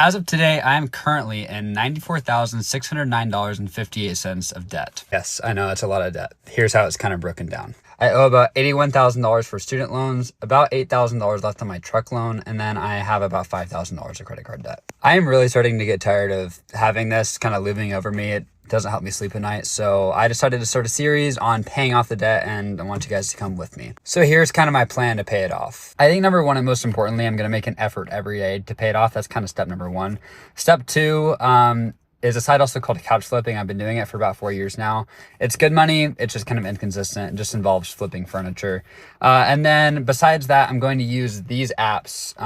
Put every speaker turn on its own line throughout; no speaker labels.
As of today, I am currently in $94,609.58 of debt. Yes, I know that's a lot of debt. Here's how it's kind of broken down. I owe about $81,000 for student loans, about $8,000 left on my truck loan, and then I have about $5,000 of credit card debt. I am really starting to get tired of having this kind of looming over me. It doesn't help me sleep at night, so I decided to start a series on paying off the debt, and I want you guys to come with me. So here's kind of my plan to pay it off. I think number one, and most importantly, I'm going to make an effort every day to pay it off. That's kind of step number one. Step two, is a side hustle called couch flipping. I've been doing it for about 4 years now. It's good money. It's just kind of inconsistent. It just involves flipping furniture. And then besides that, I'm going to use these apps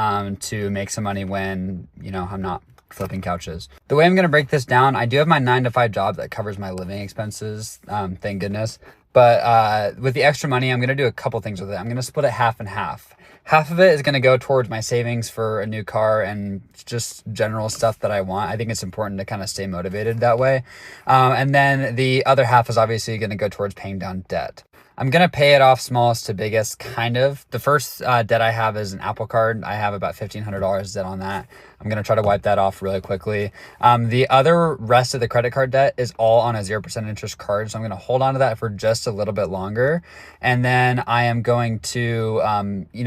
to make some money when, I'm not flipping couches. The way I'm going to break this down, I do have my 9-to-5 job that covers my living expenses. Thank goodness. But with the extra money, I'm going to do a couple things with it. I'm going to split it half and half. Half of it is going to go towards my savings for a new car and just general stuff that I want. I think it's important to kind of stay motivated that way. And then the other half is obviously going to go towards paying down debt. I'm going to pay it off smallest to biggest, kind of. The first debt I have is an Apple Card. I have about $1,500 debt on that. I'm going to try to wipe that off really quickly. The other rest of the credit card debt is all on a 0% interest card. So I'm going to hold on to that for just a little bit longer. And then I am going to,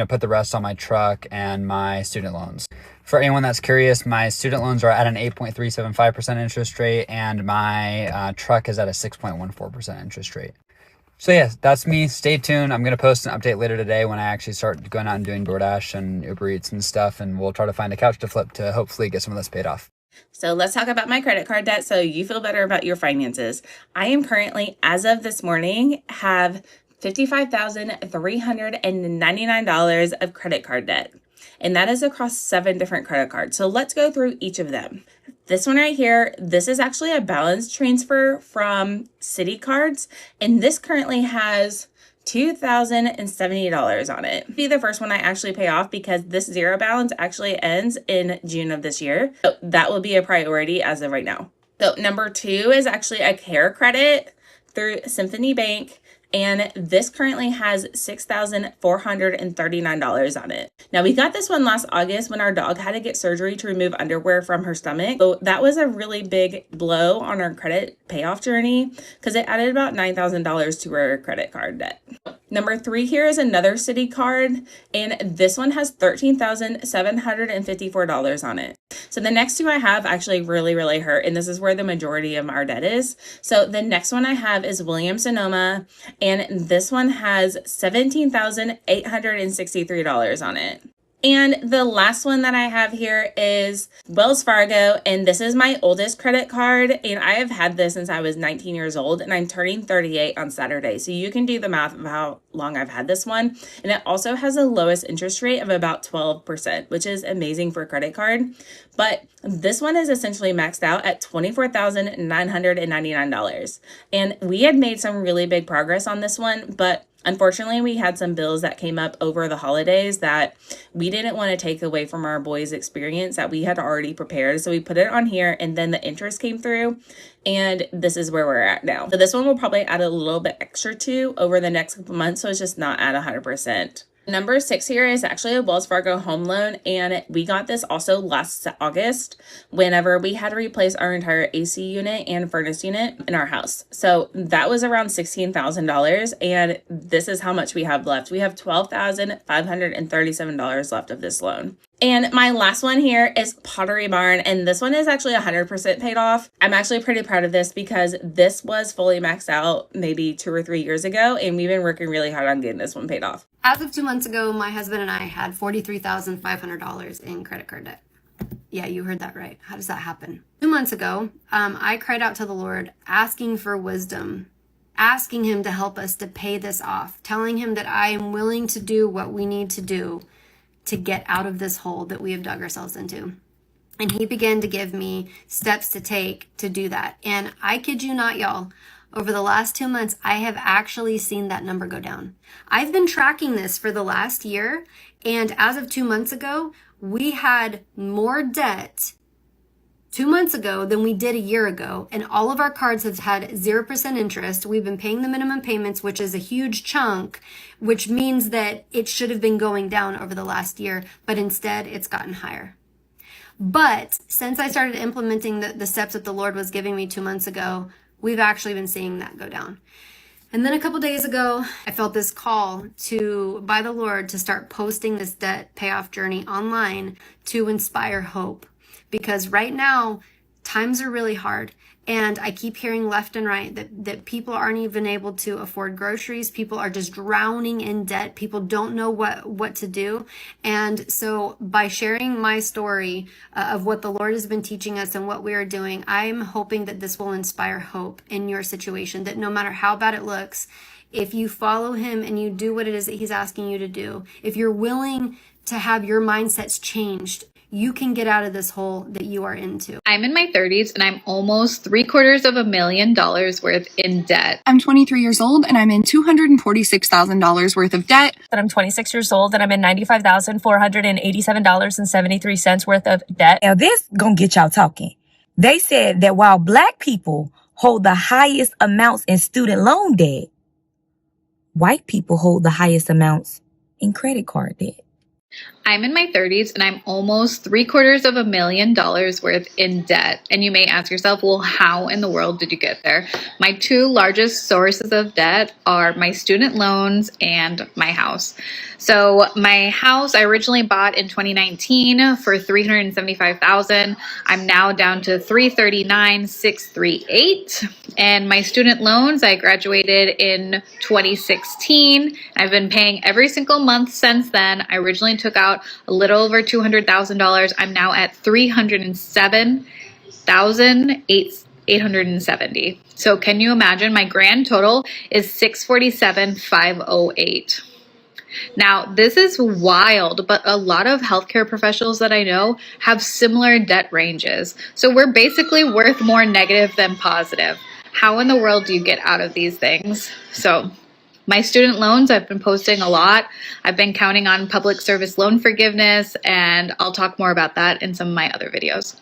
put the rest on my truck and my student loans. For anyone that's curious, my student loans are at an 8.375% interest rate, and my truck is at a 6.14% interest rate. So yes, that's me. Stay tuned. I'm going to post an update later today when I actually start going out and doing DoorDash and Uber Eats and stuff, and we'll try to find a couch to flip to hopefully get some of this paid off.
So let's talk about my credit card debt so you feel better about your finances. I am currently, as of this morning, have $55,399 of credit card debt. And that is across 7 different credit cards. So let's go through each of them. This one right here, this is actually a balance transfer from Citi Cards, and this currently has $2,070 on it. Be the first one I actually pay off because this zero balance actually ends in June of this year. So that will be a priority as of right now. So number 2 is actually a care credit through Symphony Bank. And this currently has $6,439 on it. Now, we got this one last August when our dog had to get surgery to remove underwear from her stomach. So that was a really big blow on our credit payoff journey because it added about $9,000 to our credit card debt. Number 3 here is another Citi card, and this one has $13,754 on it. So the next 2 I have actually really hurt, and this is where the majority of our debt is. So the next one I have is Williams-Sonoma, and this one has $17,863 on it. And the last one that I have here is Wells Fargo, and this is my oldest credit card, and I have had this since I was 19 years old, and I'm turning 38 on Saturday. So you can do the math of how long I've had this one. And it also has the lowest interest rate of about 12%, which is amazing for a credit card. But this one is essentially maxed out at $24,999. And we had made some really big progress on this one, but unfortunately, we had some bills that came up over the holidays that we didn't want to take away from our boys' experience that we had already prepared. So we put it on here, and then the interest came through, and this is where we're at now. So this one will probably add a little bit extra to over the next couple months, so it's just not at 100%. Number 6 here is actually a Wells Fargo home loan, and we got this also last August whenever we had to replace our entire AC unit and furnace unit in our house. So that was around $16,000, and this is how much we have left. We have $12,537 left of this loan. And my last one here is Pottery Barn, and this one is actually 100% paid off. I'm actually pretty proud of this because this was fully maxed out maybe 2 or 3 years ago, and we've been working really hard on getting this one paid off.
As of 2 months ago, my husband and I had $43,500 in credit card debt. Yeah, you heard that right. How does that happen? 2 months ago, I cried out to the Lord, asking for wisdom, asking him to help us to pay this off, telling him that I am willing to do what we need to do to get out of this hole that we have dug ourselves into. And he began to give me steps to take to do that. And I kid you not, y'all, over the last 2 months, I have actually seen that number go down. I've been tracking this for the last year, and as of 2 months ago, we had more debt 2 months ago than we did a year ago, and all of our cards have had 0% interest. We've been paying the minimum payments, which is a huge chunk, which means that it should have been going down over the last year, but instead it's gotten higher. But since I started implementing the steps that the Lord was giving me 2 months ago, we've actually been seeing that go down. And then a couple days ago, I felt this call by the Lord to start posting this debt payoff journey online to inspire hope. Because right now, times are really hard. And I keep hearing left and right that people aren't even able to afford groceries. People are just drowning in debt. People don't know what to do. And so by sharing my story of what the Lord has been teaching us and what we are doing, I'm hoping that this will inspire hope in your situation, that no matter how bad it looks, if you follow him and you do what it is that he's asking you to do, if you're willing to have your mindsets changed, you can get out of this hole that you are into.
I'm in my 30s and I'm almost $750,000 worth in debt.
I'm 23 years old and I'm in $246,000 worth of debt.
I'm 26 years old and I'm in $95,487.73 worth of debt.
Now this gonna get y'all talking. They said that while Black people hold the highest amounts in student loan debt, white people hold the highest amounts in credit card debt.
I'm in my 30s and I'm almost $750,000 worth in debt. And you may ask yourself, well, how in the world did you get there? My two largest sources of debt are my student loans and my house. So my house I originally bought in 2019 for $375,000. I'm now down to $339,638. And my student loans, I graduated in 2016. I've been paying every single month since then. I originally took out a little over $200,000. I'm now at $307,870. So can you imagine? My grand total is $647,508. Now, this is wild, but a lot of healthcare professionals that I know have similar debt ranges. So we're basically worth more negative than positive. How in the world do you get out of these things? So my student loans, I've been posting a lot. I've been counting on public service loan forgiveness, and I'll talk more about that in some of my other videos.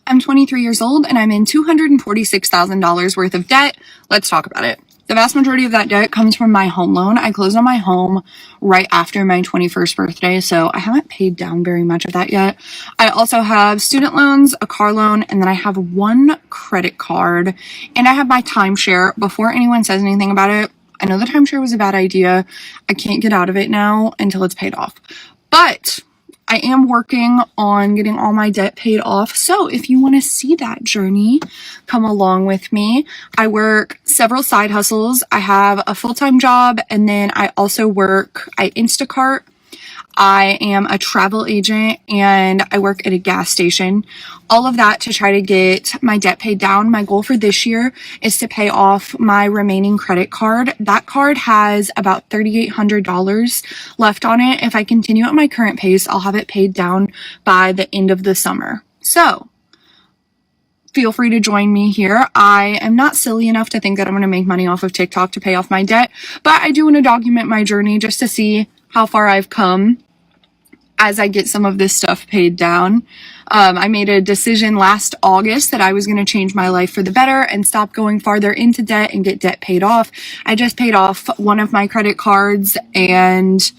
I'm 23 years old and I'm in $246,000 worth of debt. Let's talk about it. The vast majority of that debt comes from my home loan. I closed on my home right after my 21st birthday, so I haven't paid down very much of that yet. I also have student loans, a car loan, and then I have one credit card, and I have my timeshare. Before anyone says anything about it, I know the timeshare was a bad idea. I can't get out of it now until it's paid off. But I am working on getting all my debt paid off. So if you want to see that journey, come along with me. I work several side hustles. I have a full-time job, and then I also I Instacart. I am a travel agent and I work at a gas station. All of that to try to get my debt paid down. My goal for this year is to pay off my remaining credit card. That card has about $3,800 left on it. If I continue at my current pace, I'll have it paid down by the end of the summer. So feel free to join me here. I am not silly enough to think that I'm going to make money off of TikTok to pay off my debt, but I do want to document my journey just to see how far I've come as I get some of this stuff paid down. I made a decision last August that I was going to change my life for the better and stop going farther into debt and get debt paid off. I just paid off one of my credit cards and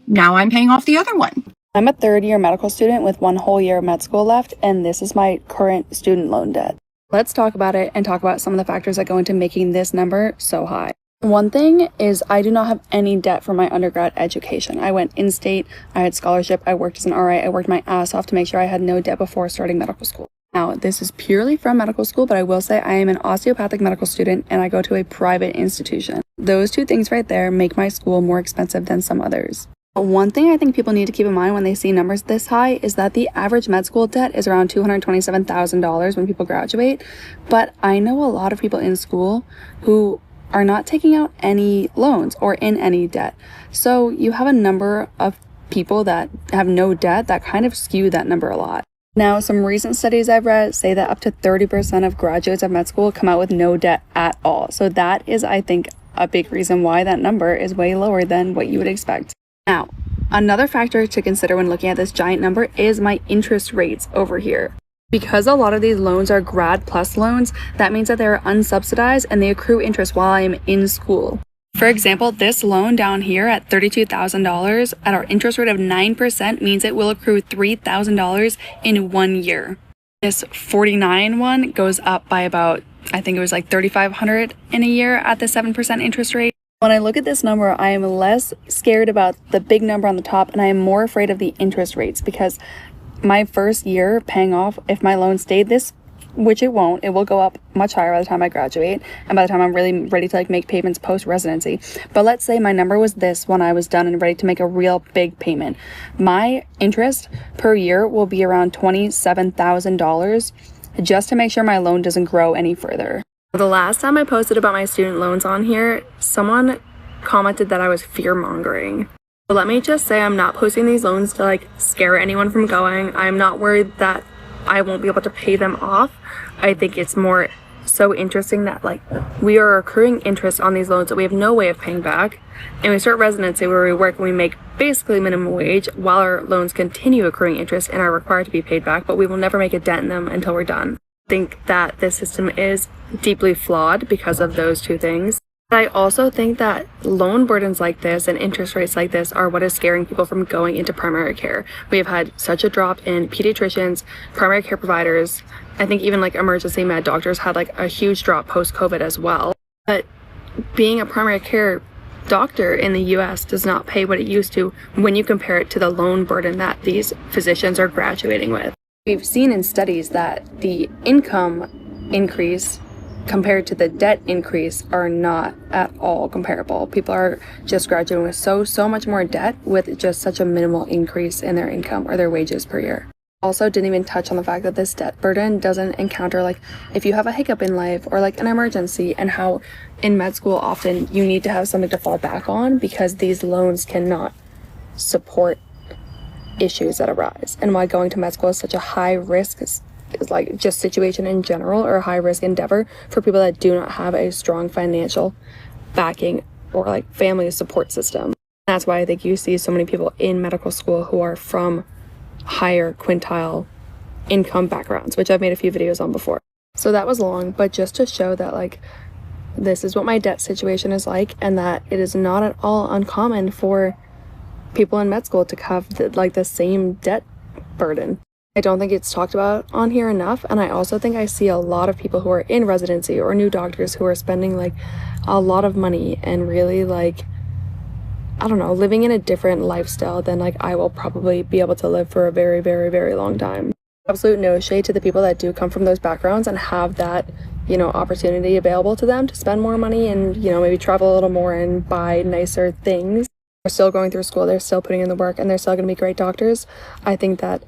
now I'm paying off the other one.
I'm a third-year medical student with 1 whole year of med school left, and this is my current student loan debt. Let's talk about it and talk about some of the factors that go into making this number so high. One thing is I do not have any debt for my undergrad education. I went in-state, I had scholarship, I worked as an RA, I worked my ass off to make sure I had no debt before starting medical school. Now, this is purely from medical school, but I will say I am an osteopathic medical student and I go to a private institution. Those two things right there make my school more expensive than some others. One thing I think people need to keep in mind when they see numbers this high is that the average med school debt is around $227,000 when people graduate, but I know a lot of people in school who are not taking out any loans or in any debt. So you have a number of people that have no debt that kind of skew that number a lot. Now, some recent studies I've read say that up to 30% of graduates of med school come out with no debt at all. So that is, I think, a big reason why that number is way lower than what you would expect. Now, another factor to consider when looking at this giant number is my interest rates over here. Because a lot of these loans are grad plus loans, that means that they're unsubsidized and they accrue interest while I am in school. For example, this loan down here at $32,000 at our interest rate of 9% means it will accrue $3,000 in 1 year. This 49 one goes up by about, I think it was like $3,500 in a year at the 7% interest rate. When I look at this number, I am less scared about the big number on the top, and I am more afraid of the interest rates, because my first year paying off, if my loan stayed this, which it won't, it will go up much higher by the time I graduate and by the time I'm really ready to like make payments post residency. But let's say my number was this when I was done and ready to make a real big payment. My interest per year will be around $27,000 just to make sure my loan doesn't grow any further. The last time I posted about my student loans on here, someone commented that I was fear-mongering. But let me just say, I'm not posting these loans to like scare anyone from going. I'm not worried that I won't be able to pay them off. I think it's more so interesting that like we are accruing interest on these loans that we have no way of paying back, and we start residency where we work and we make basically minimum wage while our loans continue accruing interest and are required to be paid back, but we will never make a dent in them until we're done. I think that this system is deeply flawed because of those two things. I also think that loan burdens like this and interest rates like this are what is scaring people from going into primary care. We have had such a drop in pediatricians, primary care providers. I think even like emergency med doctors had like a huge drop post-COVID as well. But being a primary care doctor in the US does not pay what it used to when you compare it to the loan burden that these physicians are graduating with. We've seen in studies that the income increase compared to the debt increase are not at all comparable. People are just graduating with so much more debt with just such a minimal increase in their income or their wages per year. Also didn't even touch on the fact that this debt burden doesn't encounter like if you have a hiccup in life or like an emergency, and how in med school often you need to have something to fall back on because these loans cannot support issues that arise. And why going to med school is such a high risk is like just situation in general, or a high risk endeavor for people that do not have a strong financial backing or like family support system. That's why I think you see so many people in medical school who are from higher quintile income backgrounds, which I've made a few videos on before. So that was long, but just to show that like this is what my debt situation is like, and that it is not at all uncommon for people in med school to have the same debt burden. I don't think it's talked about on here enough, and I also think I see a lot of people who are in residency or new doctors who are spending like a lot of money and really like, I don't know, living in a different lifestyle than like I will probably be able to live for a very, very, very long time. Absolute no shade to the people that do come from those backgrounds and have that, you know, opportunity available to them to spend more money and, you know, maybe travel a little more and buy nicer things. They're still going through school, they're still putting in the work, and they're still going to be great doctors. I think that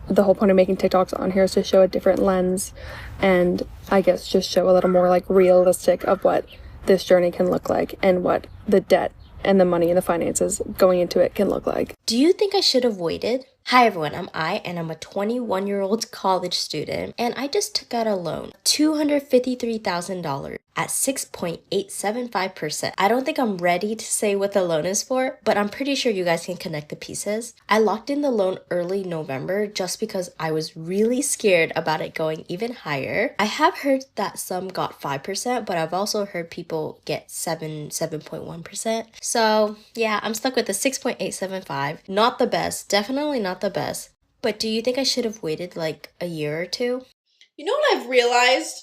the whole point of making TikToks on here is to show a different lens, and I guess just show a little more like realistic of what this journey can look like and what the debt and the money and the finances going into it can look like.
Do you think I should have waited? Hi everyone, I'm and I'm a 21-year-old college student, and I just took out a loan, $253,000 at 6.875%. I don't think I'm ready to say what the loan is for, but I'm pretty sure you guys can connect the pieces. I locked in the loan early November just because I was really scared about it going even higher. I have heard that some got 5%, but I've also heard people get 7.1%. So yeah, I'm stuck with the 6.875. Not the best, definitely not the best. But do you think I should have waited like a year or two?
You know what I've realized?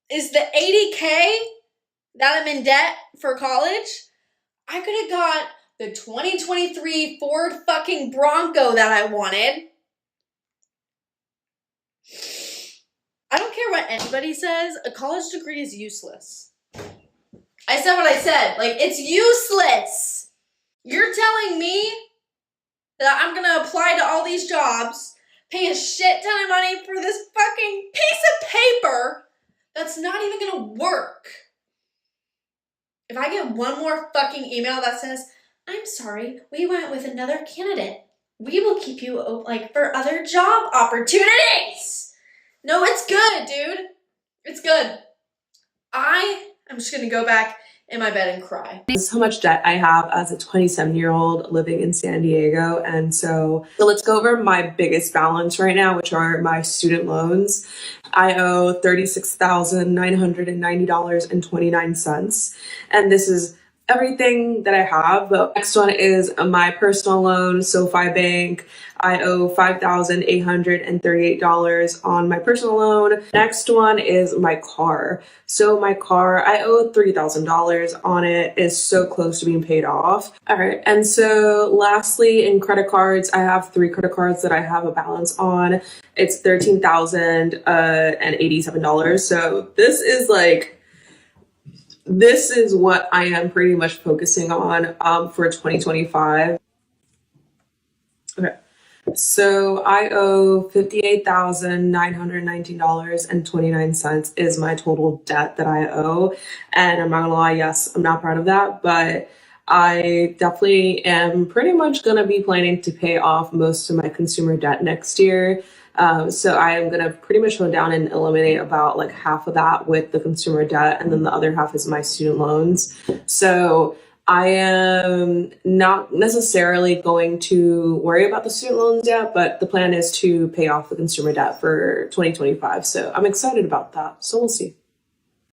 Is the $80K that I'm in debt for college, I could have got the 2023 Ford fucking Bronco that I wanted. I don't care what anybody says, a college degree is useless. I said what I said, like, it's useless. You're telling me that I'm gonna apply to all these jobs, pay a shit ton of money for this fucking piece of paper that's not even gonna work. If I get one more fucking email that says, I'm sorry, we went with another candidate, we will keep you like for other job opportunities. No, it's good, dude. It's good. I'm just gonna go back in my bed and cry.
This is how much debt I have as a 27-year-old living in San Diego. And so let's go over my biggest balance right now, which are my student loans. I owe $36,990.29. And this is everything that I have. The next one is my personal loan, SoFi Bank. I owe $5,838 on my personal loan. Next one is my car. So my car, I owe $3,000 on it. It's so close to being paid off. All right. And so lastly, in credit cards, I have 3 credit cards that I have a balance on. It's $13,087. So this is what I am pretty much focusing on for 2025. Okay. So I owe $58,919.29 is my total debt that I owe. And I'm not gonna lie, yes, I'm not proud of that, but I definitely am pretty much gonna be planning to pay off most of my consumer debt next year. So I am gonna pretty much go down and eliminate about like half of that with the consumer debt, and then the other half is my student loans. So I am not necessarily going to worry about the student loans yet, but the plan is to pay off the consumer debt for 2025. So I'm excited about that. So we'll see.